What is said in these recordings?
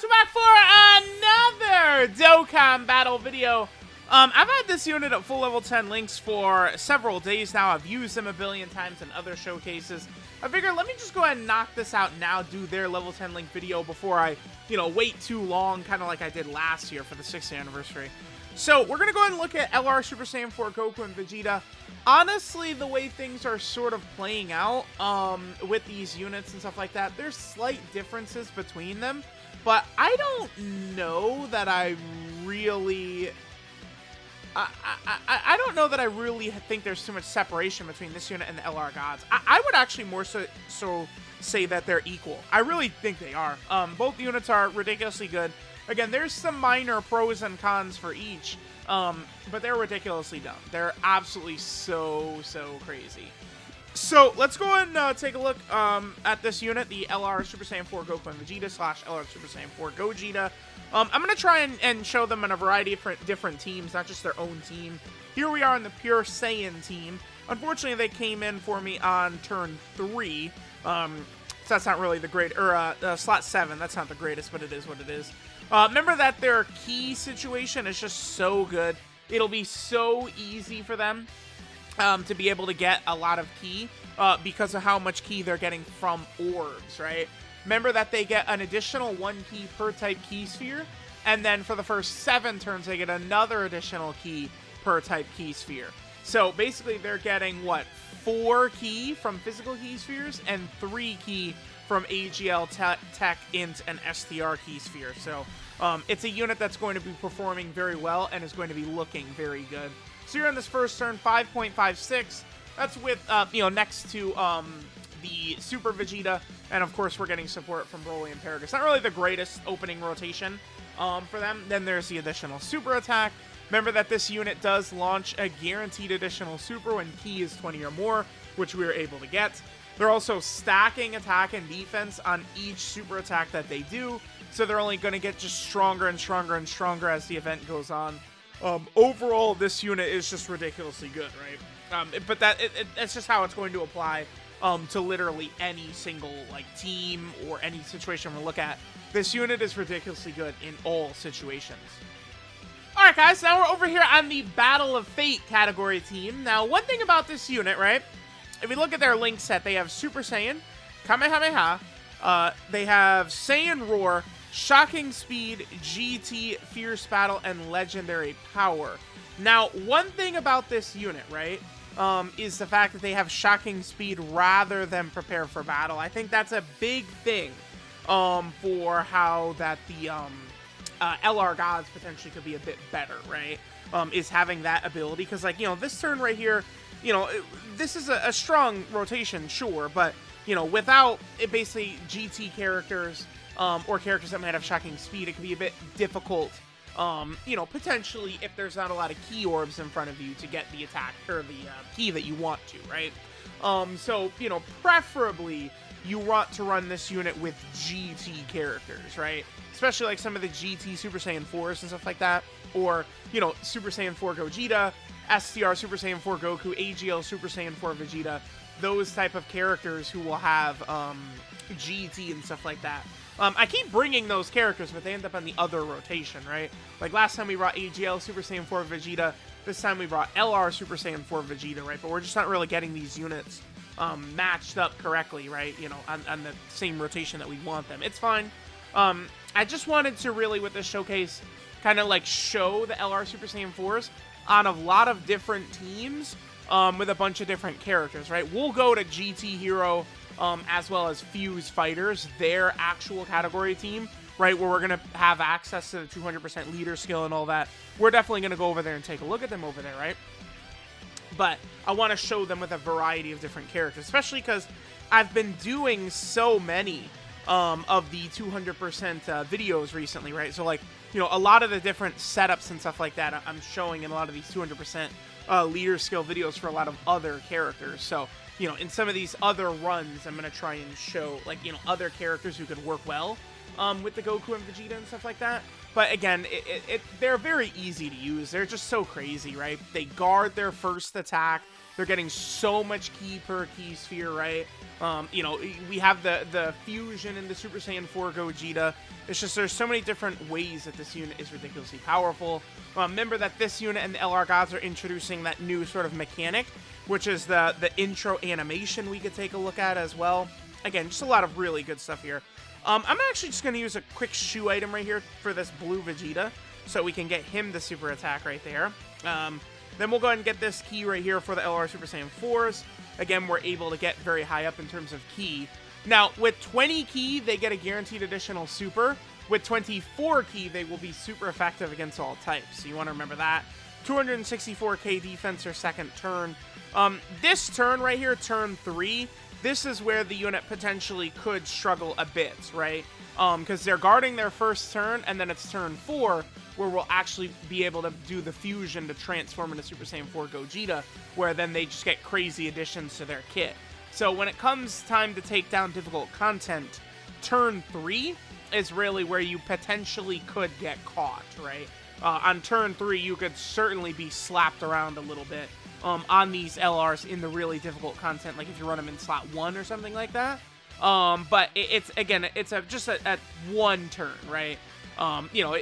guys, we're back for another Dokkan battle video. I've had this unit at full level 10 links for several days now. I've used them a billion times in other showcases. I figured let me just go ahead and knock this out now, do their level 10 link video before I, wait too long, kind of like I did last year for the 6th anniversary. So we're going to go ahead and look at LR Super Saiyan 4 Goku and Vegeta. Honestly, the way things are sort of playing out with these units and stuff like that, there's slight differences between them. But I don't know that I really... I don't know that I really think there's too much separation between this unit and the LR Gods. I would actually more so say that they're equal. I really think they are. Both units are ridiculously good. Again, there's some minor pros and cons for each, but they're ridiculously dumb. They're absolutely so crazy. So let's go ahead and take a look at this unit, the LR Super Saiyan 4 Goku and Vegeta / LR Super Saiyan 4 Gogeta. I'm going to try and show them in a variety of different teams, not just their own team. Here we are in the Pure Saiyan team. Unfortunately, they came in for me on turn 3. So that's not really the great, or slot 7. That's not the greatest, but it is what it is. Remember that their key situation is just so good. It'll be so easy for them to be able to get a lot of key because of how much key they're getting from orbs, right? Remember that they get an additional 1 key per type key sphere, and then for the first 7 turns, they get another additional key per type key sphere. So basically, they're getting, 4 key from physical key spheres and 3 key from AGL, Tech, Int, and STR key sphere. So it's a unit that's going to be performing very well and is going to be looking very good. So you're on this first turn, 5.56. That's with, next to the Super Vegeta. And of course, we're getting support from Broly and Paragus. Not really the greatest opening rotation for them. Then there's the additional Super Attack. Remember that this unit does launch a guaranteed additional Super when key is 20 or more, which we were able to get. They're also stacking attack and defense on each Super Attack that they do. So they're only going to get just stronger and stronger and stronger as the event goes on. Overall, this unit is just ridiculously good, right? But that's just how it's going to apply to literally any single team or any situation we look at. This unit is ridiculously good in all situations. Alright guys, now we're over here on the Battle of Fate category team. Now, one thing about this unit, right? If you look at their link set, they have Super Saiyan, Kamehameha, they have Saiyan Roar, Shocking Speed, GT, Fierce Battle, and Legendary Power. Now, one thing about this unit, right, is the fact that they have Shocking Speed rather than Prepare for Battle. I think that's a big thing for how that the LR Gods potentially could be a bit better, right, is having that ability. Because, this turn right here, this is a strong rotation, sure, but, without it basically GT characters, or characters that might have Shocking Speed, it can be a bit difficult, potentially if there's not a lot of key orbs in front of you to get the attack, or the key that you want to, right? So, preferably, you want to run this unit with GT characters, right? Especially like some of the GT Super Saiyan 4s and stuff like that, or, Super Saiyan 4 Gogeta, STR Super Saiyan 4 Goku, AGL Super Saiyan 4 Vegeta, those type of characters who will have GT and stuff like that. I keep bringing those characters, but they end up on the other rotation, right? Like last time we brought AGL Super Saiyan 4 Vegeta, this time we brought LR Super Saiyan 4 Vegeta, right? But we're just not really getting these units matched up correctly, right? On the same rotation that we want them. It's fine. I just wanted to really, with this showcase, kind of show the LR Super Saiyan 4s on a lot of different teams with a bunch of different characters, right? We'll go to GT Hero as well as Fuse Fighters, their actual category team, right, where we're going to have access to the 200% leader skill and all that. We're definitely going to go over there and take a look at them over there, right? But I want to show them with a variety of different characters, especially because I've been doing so many of the 200% videos recently, right? So, a lot of the different setups and stuff like that I'm showing in a lot of these 200% leader skill videos for a lot of other characters. So, in some of these other runs, I'm going to try and show, other characters who could work well with the Goku and Vegeta and stuff like that. But again, they're very easy to use. They're just so crazy, right? They guard their first attack. They're getting so much ki per ki sphere, right? You know, we have the fusion in the Super Saiyan 4 Gogeta. It's just there's so many different ways that this unit is ridiculously powerful. Remember that this unit and the LR Gods are introducing that new sort of mechanic, which is the intro animation we could take a look at as well. Again, just a lot of really good stuff here. I'm actually just going to use a quick shoe item right here for this blue Vegeta, so we can get him the super attack right there. Then we'll go ahead and get this key right here for the LR Super Saiyan 4s. Again, we're able to get very high up in terms of key. Now, with 20 key, they get a guaranteed additional super. With 24 key, they will be super effective against all types. So you want to remember that. 264k defense or second turn. This turn right here, turn 3, this is where the unit potentially could struggle a bit, right? Because they're guarding their first turn, and then it's turn 4, where we'll actually be able to do the fusion to transform into Super Saiyan 4 Gogeta, where then they just get crazy additions to their kit. So when it comes time to take down difficult content, turn 3 is really where you potentially could get caught, right? On turn 3, you could certainly be slapped around a little bit on these LRs in the really difficult content, like if you run them in slot 1 or something like that. But it's just at one turn, right? You know,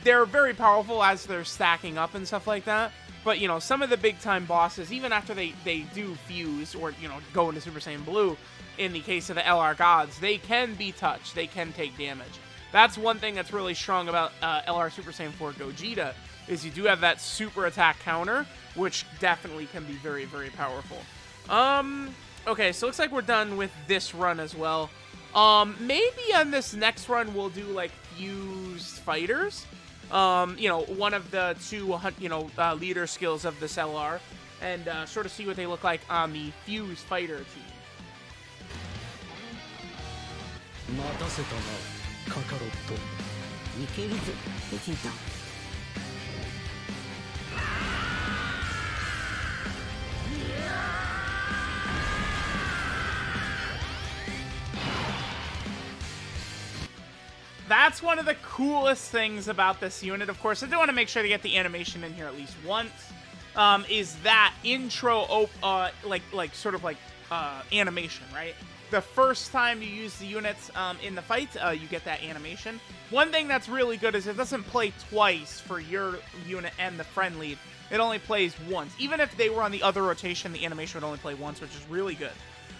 they're very powerful as they're stacking up and stuff like that. But, you know, some of the big-time bosses, even after they do fuse or, you know, go into Super Saiyan Blue, in the case of the LR Gods, they can be touched. They can take damage. That's one thing that's really strong about LR Super Saiyan 4 Gogeta, is you do have that super attack counter, which definitely can be very, very powerful. Okay, so looks like we're done with this run as well. Maybe on this next run we'll do, like, fused fighters. You know, one of the two, leader skills of this LR, and sort of see what they look like on the fused fighter team. That's one of the coolest things about this unit. Of course, I do want to make sure to get the animation in here at least once. Is that intro, animation, right? The first time you use the units in the fight, you get that animation. One thing that's really good is it doesn't play twice for your unit and the friend lead. It only plays once. Even if they were on the other rotation, the animation would only play once, which is really good.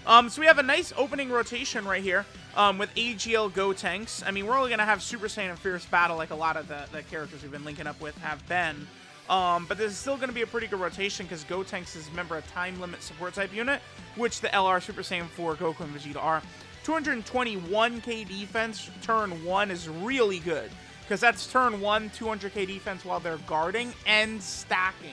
So we have a nice opening rotation right here with AGL Gotenks. I mean, we're only going to have Super Saiyan and Fierce Battle like a lot of the characters we've been linking up with have been. But this is still going to be a pretty good rotation because Gotenks is, remember, a time limit support type unit, which the LR Super Saiyan 4 Goku and Vegeta are. 221k defense, turn 1 is really good because that's turn 1, 200k defense while they're guarding and stacking.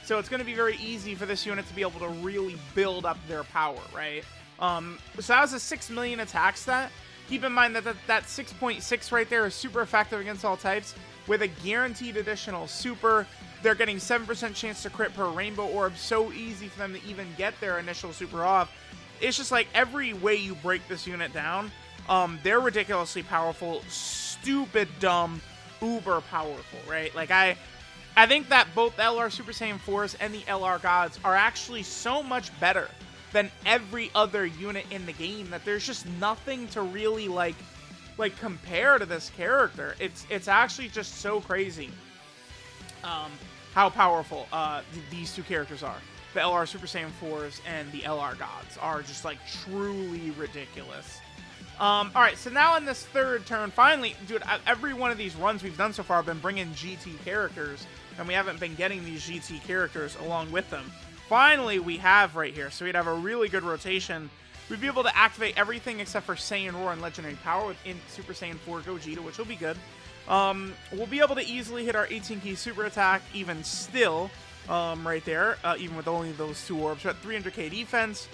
So it's going to be very easy for this unit to be able to really build up their power, right? So that was a 6 million attack stat. Keep in mind that 6.6 right there is super effective against all types. With a guaranteed additional super, they're getting 7% chance to crit per rainbow orb. So easy for them to even get their initial super off. It's just like every way you break this unit down, they're ridiculously powerful, stupid dumb, uber powerful, right? Like I think that both the LR Super Saiyan 4s and the LR Gods are actually so much better than every other unit in the game that there's just nothing to really like compare to this character. It's actually just so crazy how powerful these two characters are. The LR Super Saiyan 4s and the LR Gods are just like truly ridiculous. Alright, so now in this third turn, finally, dude, every one of these runs we've done so far have been bringing GT characters, and we haven't been getting these GT characters along with them. Finally, we have right here, so we'd have a really good rotation. We'd be able to activate everything except for Saiyan Roar and Legendary Power within Super Saiyan 4 Gogeta, which will be good. We'll be able to easily hit our 18-key super attack even still, right there, even with only those two orbs. We're at 300k defense.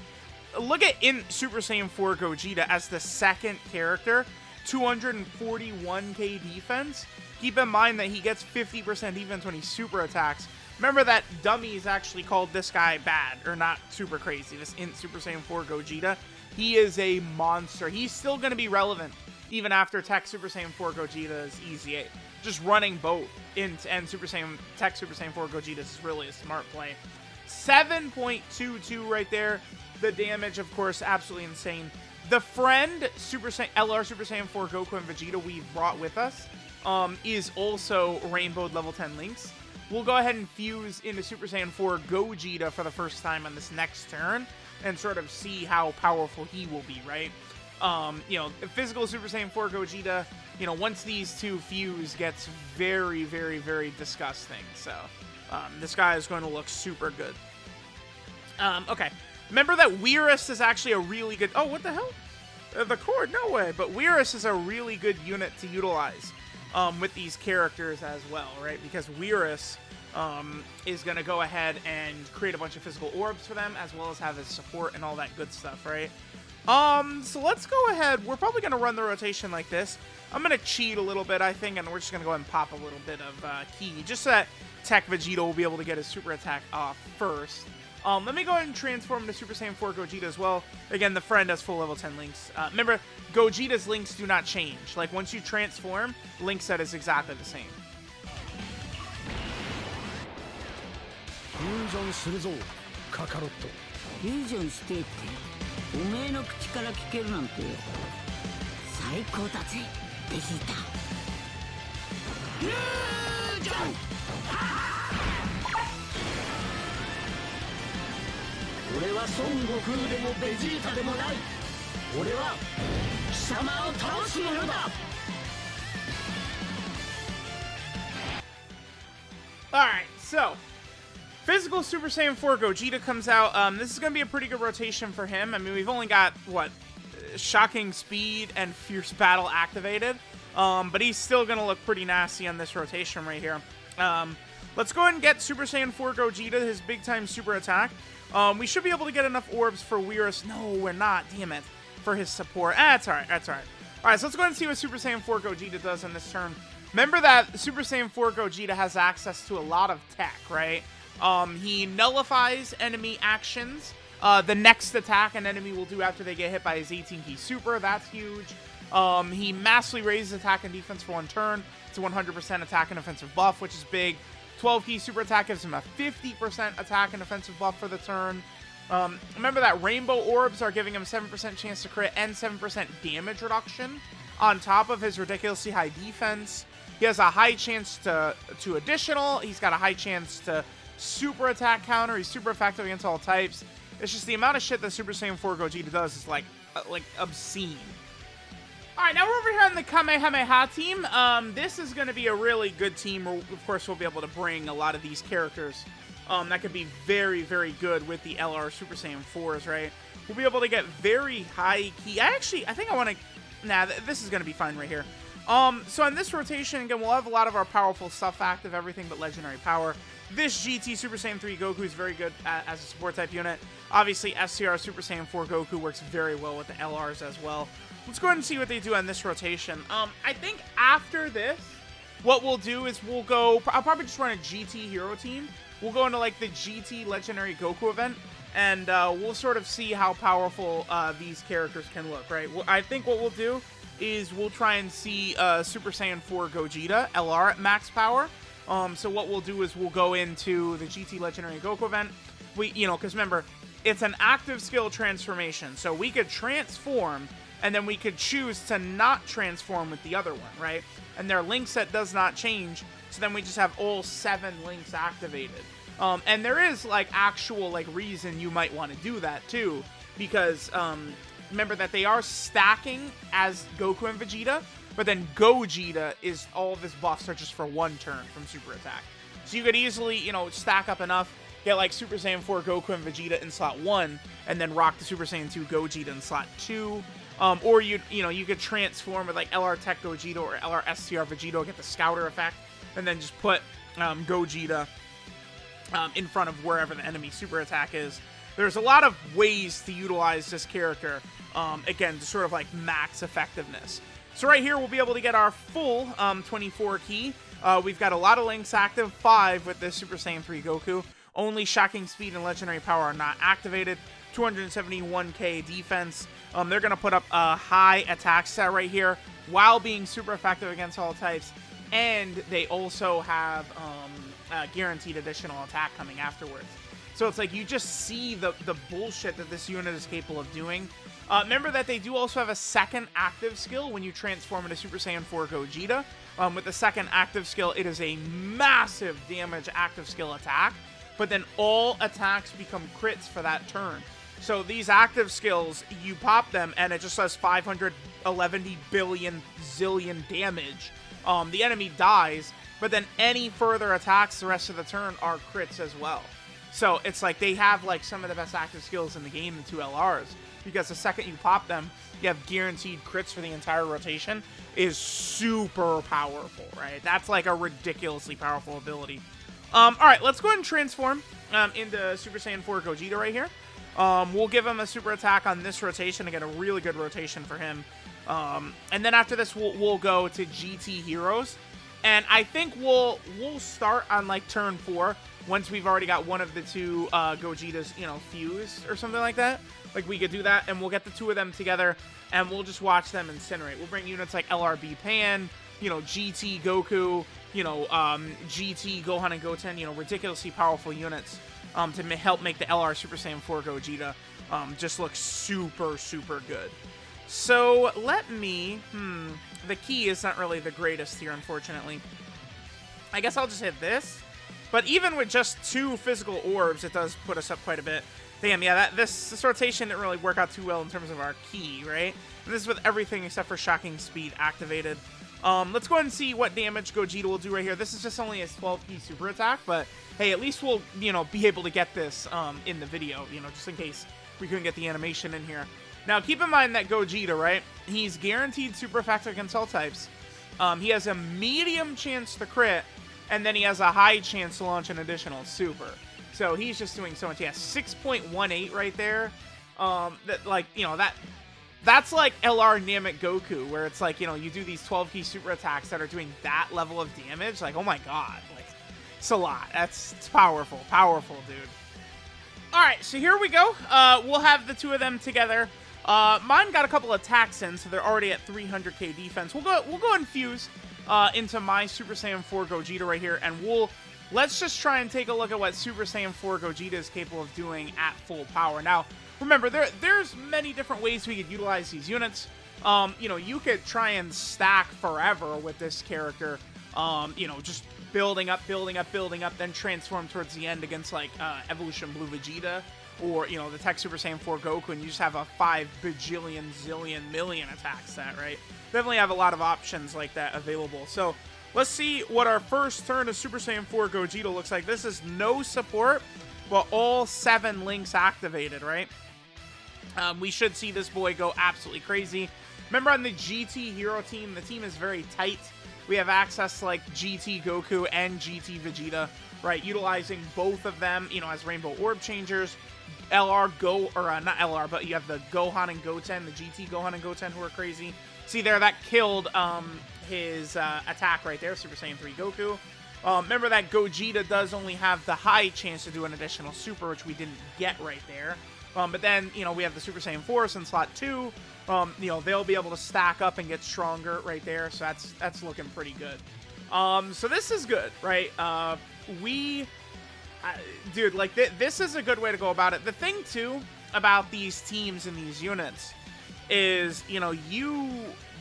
Look at in Super Saiyan 4 Gogeta as the second character, 241k defense. Keep in mind that he gets 50% defense when he super attacks. Remember that dummies actually called this guy bad, or not super crazy, this in Super Saiyan 4 Gogeta. He is a monster. He's still going to be relevant even after Tech Super Saiyan 4 Gogeta is easy. Just running both and Tech Super Saiyan 4 Gogeta is really a smart play. 7.22 right there. The damage, of course, absolutely insane. The friend, LR Super Saiyan 4 Goku and Vegeta we've brought with us is also Rainbowed level 10 Lynx. We'll go ahead and fuse into Super Saiyan 4 Gogeta for the first time on this next turn and sort of see how powerful he will be, right? You know, physical Super Saiyan 4 Gogeta, you know, once these two fuse, gets very, very, very disgusting. So, this guy is going to look super good. Okay. Remember that Weirus is actually a really good... Oh, what the hell? The cord? No way. But Weirus is a really good unit to utilize with these characters as well, right? Because Weirus is going to go ahead and create a bunch of physical orbs for them, as well as have his support and all that good stuff, right? So let's go ahead. We're probably going to run the rotation like this. I'm going to cheat a little bit, I think, and we're just going to go ahead and pop a little bit of Ki, just so that Tech Vegeta will be able to get his super attack off first. Let me go ahead and transform into Super Saiyan 4 Gogeta as well. Again, the friend has full level 10 links. Remember, Gogeta's links do not change. Like, once you transform, link set is exactly the same. Alright, so physical Super Saiyan 4 Gogeta comes out. This is going to be a pretty good rotation for him. I mean, we've only got, what, Shocking Speed and Fierce Battle activated. But he's still going to look pretty nasty on this rotation right here. Let's go ahead and get Super Saiyan 4 Gogeta, his big-time super attack. We should be able to get enough orbs for Weirus. No, we're not. Damn it. For his support. That's alright. That's alright. Alright, so let's go ahead and see what Super Saiyan 4 Gogeta does in this turn. Remember that Super Saiyan 4 Gogeta has access to a lot of tech, right? He nullifies enemy actions. The next attack an enemy will do after they get hit by his 18-key super. That's huge. He massively raises attack and defense for one turn. It's a 100% attack and offensive buff, which is big. 12-key super attack gives him a 50% attack and offensive buff for the turn. Remember that rainbow orbs are giving him a 7% chance to crit and 7% damage reduction on top of his ridiculously high defense. He has a high chance to additional. He's got a high chance to super attack counter. He's super effective against all types. It's just the amount of shit that Super Saiyan 4 Gogeta does is like obscene. Alright, now we're over here on the Kamehameha team. This is going to be a really good team. Of course, we'll be able to bring a lot of these characters that could be very, very good with the LR Super Saiyan 4s, right? We'll be able to get very high key. I think I want to... Nah, this is going to be fine right here. So on this rotation, again, we'll have a lot of our powerful stuff active, everything but legendary power. This GT Super Saiyan 3 Goku is very good as a support type unit. Obviously, SCR Super Saiyan 4 Goku works very well with the LRs as well. Let's go ahead and see what they do on this rotation. I think after this, what we'll do is we'll go... I'll probably just run a GT hero team. We'll go into, like, the GT Legendary Goku event, and we'll sort of see how powerful these characters can look, right? I think what we'll do is we'll try and see Super Saiyan 4 Gogeta, LR at max power. So what we'll do is we'll go into the GT Legendary Goku event. Because remember, it's an active skill transformation, so we could transform... And then we could choose to not transform with the other one, right? And their link set does not change, so then we just have all 7 links activated. And there is, like, actual, like, reason you might want to do that, too. Because, remember that they are stacking as Goku and Vegeta, but then Gogeta is, all of his buffs are just for one turn from super attack. So you could easily, stack up enough, get, like, Super Saiyan 4 Goku and Vegeta in slot 1, and then rock the Super Saiyan 2 Gogeta in slot 2. Or you could transform with like LR Tech Gogeta or LR SCR Vegeta, get the Scouter effect, and then just put Gogeta in front of wherever the enemy super attack is. There's a lot of ways to utilize this character, again, to sort of like max effectiveness. So right here, we'll be able to get our full 24 key. We've got a lot of links active, 5 with this Super Saiyan 3 Goku. Only Shocking Speed and Legendary Power are not activated. 271k defense. They're going to put up a high attack set right here while being super effective against all types. And they also have guaranteed additional attack coming afterwards. So it's like you just see the bullshit that this unit is capable of doing. Remember that they do also have a second active skill when you transform into Super Saiyan 4 Gogeta. With the second active skill, it is a massive damage active skill attack, but then all attacks become crits for that turn. So these active skills, you pop them, and it just does 511 billion zillion damage. The enemy dies, but then any further attacks the rest of the turn are crits as well. So it's like they have like some of the best active skills in the game, the two LRs, because the second you pop them, you have guaranteed crits for the entire rotation. Is super powerful, right? That's like a ridiculously powerful ability. All right, let's go ahead and transform into Super Saiyan 4 Gogeta right here. We'll give him a super attack on this rotation to get a really good rotation for him. And then after this, we'll go to GT Heroes. And I think we'll start on like turn 4 once we've already got one of the two Gogetas, you know, fused or something like that. Like we could do that, and we'll get the two of them together, and we'll just watch them incinerate. We'll bring units like LRB Pan, you know, GT Goku, you know, GT Gohan and Goten, you know, ridiculously powerful units to help make the LR Super Saiyan 4 Gogeta just look super, super good. So let me, the key is not really the greatest here, unfortunately. I guess I'll just hit this. But even with just 2 physical orbs, it does put us up quite a bit. Damn, yeah, this rotation didn't really work out too well in terms of our key, right? And this is with everything except for Shocking Speed activated. Let's go ahead and see what damage Gogeta will do right here. This is just only his 12-key super attack, but hey, at least we'll, you know, be able to get this in the video, you know, just in case we couldn't get the animation in here. Now, keep in mind that Gogeta, right? He's guaranteed super effective against all types. He has a medium chance to crit, and then he has a high chance to launch an additional super. So he's just doing so much. He has 6.18 right there. That, like, you know, that's like LR Namek Goku, where it's like, you know, you do these 12-key super attacks that are doing that level of damage. Like, oh my god, like, it's a lot. It's powerful, dude. All right, so here we go. We'll have the two of them together. Mine got a couple attacks in, so they're already at 300k defense. We'll go and fuse into my Super Saiyan 4 Gogeta right here, and let's just try and take a look at what Super Saiyan 4 Gogeta is capable of doing at full power. Now, remember, there's many different ways we could utilize these units. You know, you could try and stack forever with this character. You know, just building up, then transform towards the end against, like, Evolution Blue Vegeta, or, you know, the Tech Super Saiyan 4 Goku, and you just have a 5 bajillion zillion million attack set, right? Definitely have a lot of options like that available. So let's see what our first turn of Super Saiyan 4 Gogeta looks like. This is no support, but all 7 links activated, right? We should see this boy go absolutely crazy. Remember, on the GT Hero team, the team is very tight. We have access to, like, GT Goku and GT Vegeta, right? Utilizing both of them, you know, as Rainbow Orb Changers. Not LR, but you have the Gohan and Goten, the GT Gohan and Goten, who are crazy. See there, that killed his attack right there, Super Saiyan 3 Goku. Remember that Gogeta does only have the high chance to do an additional super, which we didn't get right there. But then, you know, we have the Super Saiyan 4s in slot 2. You know, they'll be able to stack up and get stronger right there, so that's looking pretty good. So this is good, right? Dude, like, this is a good way to go about it. The thing, too, about these teams and these units is, you know,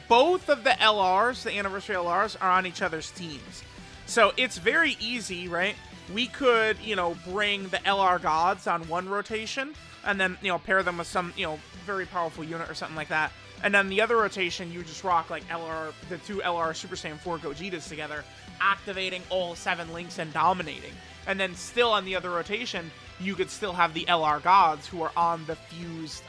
both of the LRs, the Anniversary LRs, are on each other's teams. So it's very easy, right? We could, you know, bring the LR Gods on one rotation, and then, you know, pair them with some, you know, very powerful unit or something like that. And then the other rotation, you just rock, like, the two LR Super Saiyan 4 Gogetas together, activating all 7 links and dominating. And then still on the other rotation, you could still have the LR Gods who are on the fused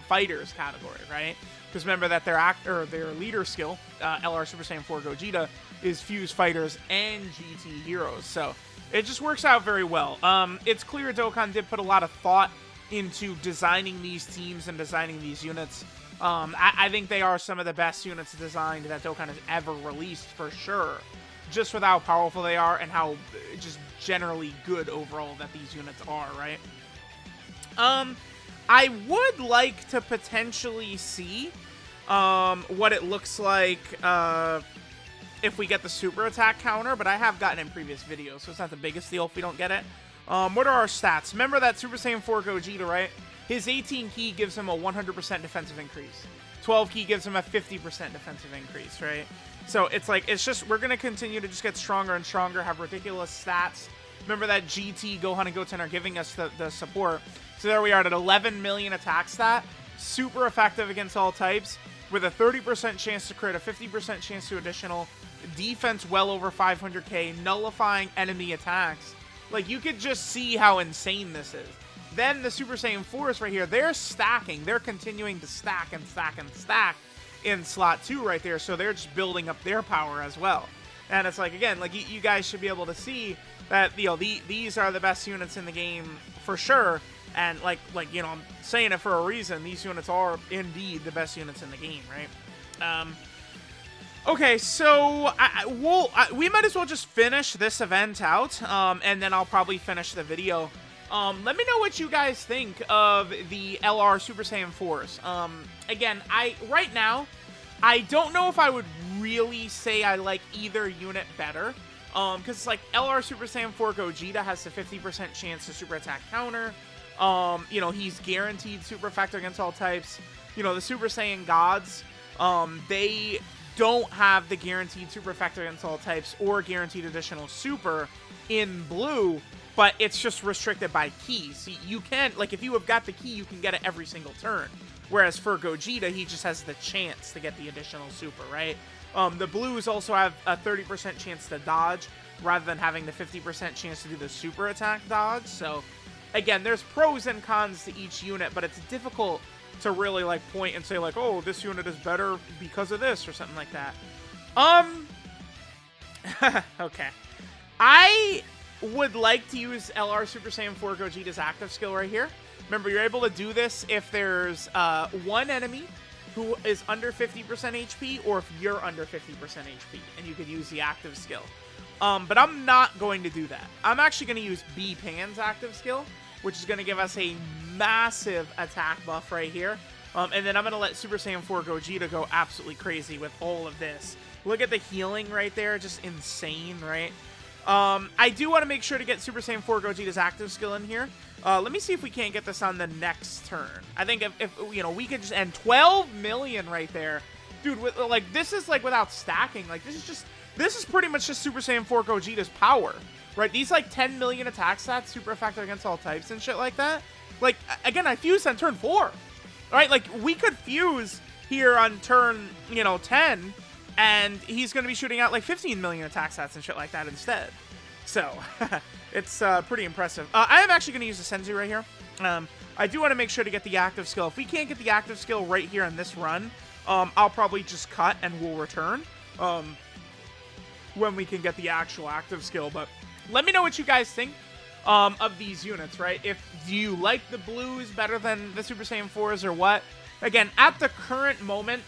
fighters category, right? Because remember that their leader skill, LR Super Saiyan 4 Gogeta, is fused fighters and GT heroes. So it just works out very well. It's clear Dokkan did put a lot of thought into designing these teams and designing these units. I think they are some of the best units designed that Dokkan has ever released, for sure. Just with how powerful they are and how just generally good overall that these units are, right? I would like to potentially see what it looks like if we get the super attack counter, but I have gotten it in previous videos, so it's not the biggest deal if we don't get it. What are our stats? Remember that Super Saiyan 4 Gogeta, right? His 18 key gives him a 100% defensive increase. 12 key gives him a 50% defensive increase, right? So it's like, it's just, we're going to continue to just get stronger and stronger, have ridiculous stats. Remember that GT, Gohan, and Goten are giving us the support. So there we are at 11 million attack stat. Super effective against all types with a 30% chance to crit, a 50% chance to additional, defense well over 500k, nullifying enemy attacks. Like, you could just see how insane this is. Then the Super Saiyan 4s right here, they're stacking. They're continuing to stack and stack and stack in slot 2 right there. So they're just building up their power as well. And it's like, again, like, you guys should be able to see that, you know, these are the best units in the game for sure. And like you know, I'm saying it for a reason. These units are indeed the best units in the game, right? Okay, so we might as well just finish this event out, and then I'll probably finish the video. Let me know what you guys think of the LR Super Saiyan 4s. Again, right now, I don't know if I would really say I like either unit better. Because it's like LR Super Saiyan 4 Gogeta has a 50% chance to super attack counter. You know, he's guaranteed super effective against all types. You know, the Super Saiyan Gods, they don't have the guaranteed super effective against all types or guaranteed additional super in blue, but it's just restricted by key. So you can, like, if you have got the key, you can get it every single turn. Whereas for Gogeta, he just has the chance to get the additional super, right? The blues also have a 30% chance to dodge rather than having the 50% chance to do the super attack dodge. So again, there's pros and cons to each unit, but it's difficult to really like point and say like, oh, this unit is better because of this or something like that. Okay. I would like to use LR Super Saiyan 4 Gogeta's active skill right here. Remember, you're able to do this if there's one enemy who is under 50% HP or if you're under 50% HP, and you could use the active skill. But I'm not going to do that. I'm actually going to use B Pan's active skill, which is going to give us a massive attack buff right here. And then I'm going to let Super Saiyan 4 Gogeta go absolutely crazy with all of this. Look at the healing right there, just insane, right? I do want to make sure to get Super Saiyan 4 Gogeta's active skill in here. Let me see if we can't get this on the next turn. I think if you know, we could just end 12 million right there. Dude, like, this is like without stacking. Like, this is pretty much just Super Saiyan 4 Gogeta's power, right? These like 10 million attack stats, super effective against all types and shit like that. Like, again, I fused on turn 4, right? Like, we could fuse here on turn, you know, 10, and he's going to be shooting out like 15 million attack stats and shit like that instead. So, it's pretty impressive. I am actually going to use the Senzu right here. I do want to make sure to get the active skill. If we can't get the active skill right here in this run, I'll probably just cut and we'll return when we can get the actual active skill. But let me know what you guys think of these units, right? Do you like the blues better than the Super Saiyan 4s or what? Again, at the current moment,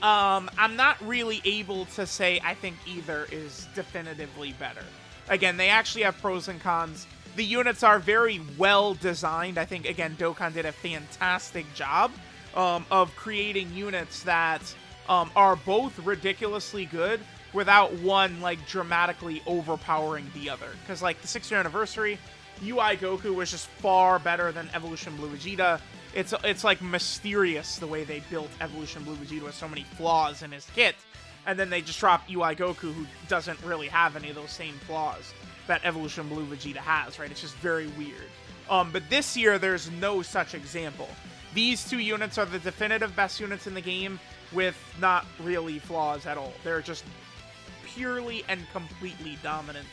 I'm not really able to say I think either is definitively better. Again, they actually have pros and cons. The units are very well designed. I think, again, Dokkan did a fantastic job of creating units that are both ridiculously good without one, like, dramatically overpowering the other. Because, like, the 6th year anniversary, UI Goku was just far better than Evolution Blue Vegeta. It's like mysterious the way they built Evolution Blue Vegeta with so many flaws in his kit. And then they just drop UI Goku, who doesn't really have any of those same flaws that Evolution Blue Vegeta has, right? It's just very weird. But this year, there's no such example. These two units are the definitive best units in the game with not really flaws at all. They're just purely and completely dominant.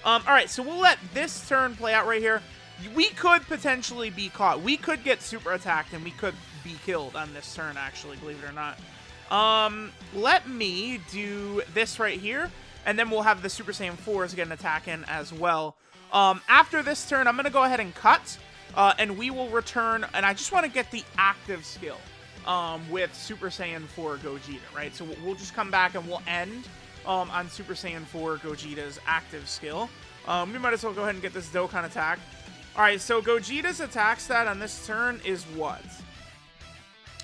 Alright, so we'll let this turn play out right here. We could potentially be caught. We could get super attacked and we could be killed on this turn, actually, believe it or not. Let me do this right here, and then we'll have the Super Saiyan 4s get an attack in as well. After this turn, I'm going to go ahead and cut, and we will return, and I just want to get the active skill with Super Saiyan 4 Gogeta, right? So we'll just come back and we'll end on Super Saiyan 4 Gogeta's active skill. We might as well go ahead and get this Dokkan attack. Alright, so Gogeta's attack stat on this turn is what?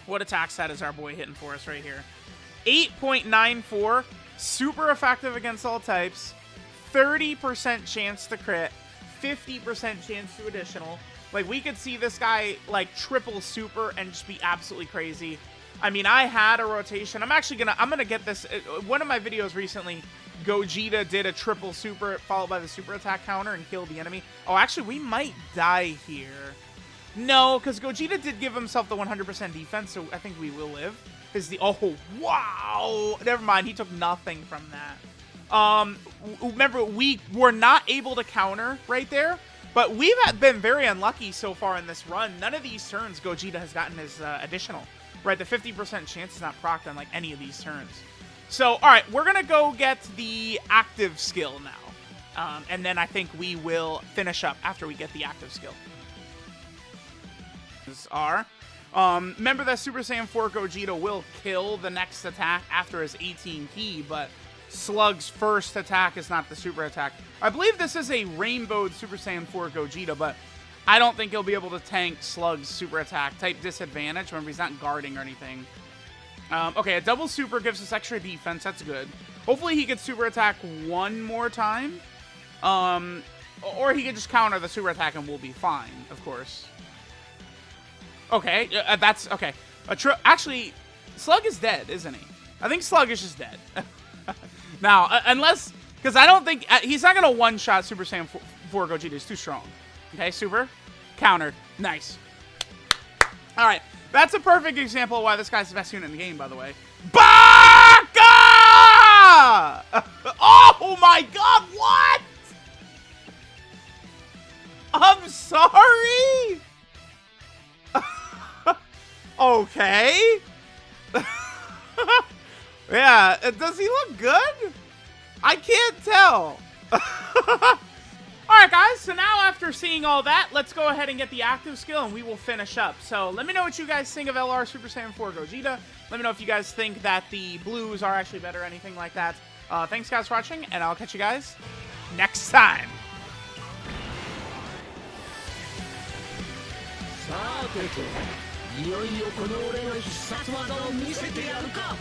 What attack stat is our boy hitting for us right here? 8.94, super effective against all types, 30% chance to crit, 50% chance to additional. Like, we could see this guy, like, triple super and just be absolutely crazy. I mean, I had a rotation. I'm gonna get this. One of my videos recently, Gogeta did a triple super followed by the super attack counter and killed the enemy. Oh, actually, we might die here. No, because Gogeta did give himself the 100% defense, so I think we will live. Oh, wow. Never mind. He took nothing from that. Remember, we were not able to counter right there, but we've been very unlucky so far in this run. None of these turns Gogeta has gotten his additional. Right, the 50% chance is not procced on, like, any of these turns. So, all right, we're going to go get the active skill now. And then I think we will finish up after we get the active skill. Remember that Super Saiyan 4 Gogeta will kill the next attack after his 18 key, but Slug's first attack is not the super attack. I believe this is a rainbowed Super Saiyan 4 Gogeta, but I don't think he'll be able to tank Slug's super attack. Type disadvantage. Remember, he's not guarding or anything. Okay, a double super gives us extra defense. That's good. Hopefully he gets super attack one more time. Or he can just counter the super attack and we'll be fine, of course. Okay, that's... Okay. Actually, Slug is dead, isn't he? I think Slug is just dead. Now, unless... Because I don't think... he's not going to one-shot Super Saiyan 4 Gogeta. He's too strong. Okay, super. Countered. Nice. All right. That's a perfect example of why this guy's the best unit in the game, by the way. Baka! Oh my god, what? I'm sorry? Okay. Yeah, does he look good? I can't tell. Alright guys, so now after seeing all that, let's go ahead and get the active skill and we will finish up. So let me know what you guys think of LR Super Saiyan 4 Gogeta. Let me know if you guys think that the blues are actually better or anything like that. Thanks guys for watching, and I'll catch you guys next time. さてといよいよこの俺の必殺技を見せてやるか。